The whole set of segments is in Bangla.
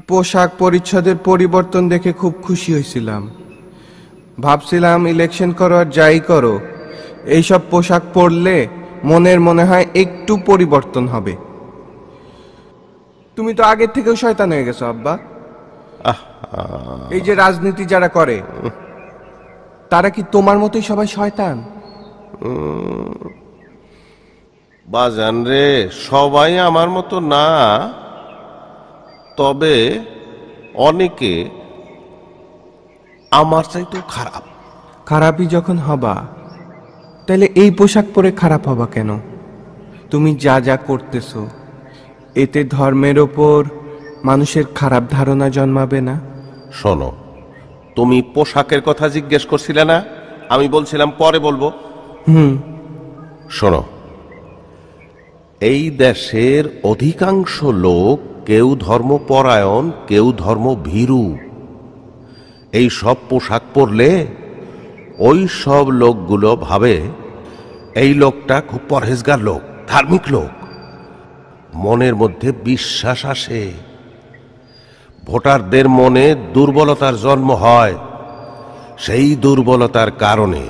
পোশাক পরিচ্ছদের পরিবর্তন দেখে খুব খুশি হয়েছিলাম। ভাবছিলাম ইলেকশন করো আর যাই করো, এইসব পোশাক পরলে মনের মনে হয় একটু পরিবর্তন হবে। তুমি তো আগের থেকেও শয়তান হয়ে গেছো আব্বা। এই যে রাজনীতি যারা করে তারা কি তোমার মতোই সবাই শয়তান? বাজান রে, সবাই আমার মতো না, তবে অনেকে আমার চাইতেও খারাপ। খারাপই যখন হবা তাহলে এই পোশাক পরে খারাপ হবা কেন? তুমি যা যা করতেছো এতে ধর্মের ওপর মানুষের খারাপ ধারণা জন্মাবে না? শোনো, তুমি পোশাকের কথা জিজ্ঞেস করছিলে না, আমি বলছিলাম পরে বলবো। শোনো, এই দেশের অধিকাংশ লোক কেউ ধর্মপরায়ণ, কেউ ধর্মভীরু। এই সব পোশাক পরলে ওই সব লোকগুলো ভাবে এই লোকটা খুব পরহেজগার লোক, ধার্মিক লোক। মনের মধ্যে বিশ্বাস আসে, ভোটারদের মনে দুর্বলতার জন্ম হয়, সেই দুর্বলতার কারণে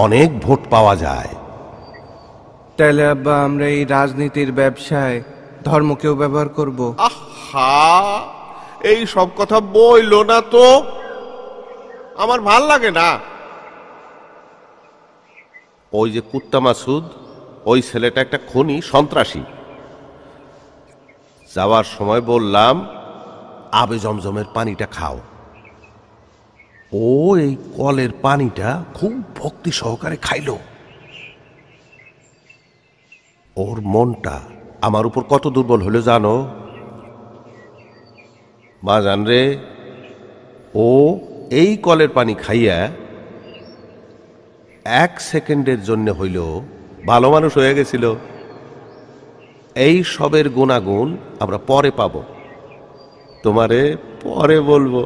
অনেক ভোট পাওয়া যায়। তাহলে আব্বা আমরা এই রাজনীতির ব্যবসায় ধর্মকেও ব্যবহার করব? আহা, এই সব কথা বইলো না তো, আমার ভাল লাগে না। ওই যে কুত্তা মাসুদ, ওই ছেলেটা একটা খুনি, সন্ত্রাসী। যাওয়ার সময় বললাম আবে জমজমের পানিটা খাও। ও এই কলের পানিটা খুব ভক্তি সহকারে খাইল। ওর মনটা আমার উপর কত দুর্বল হলো জানো বাজান রে? ও এই কলের পানি খাইয়া 1 সেকেন্ডের জন্য হইল ভালো মানুষ হয়ে গেছিল। এই সবের গুণাগুণ আমরা পরে পাবো, তোমারে পরে বলবো।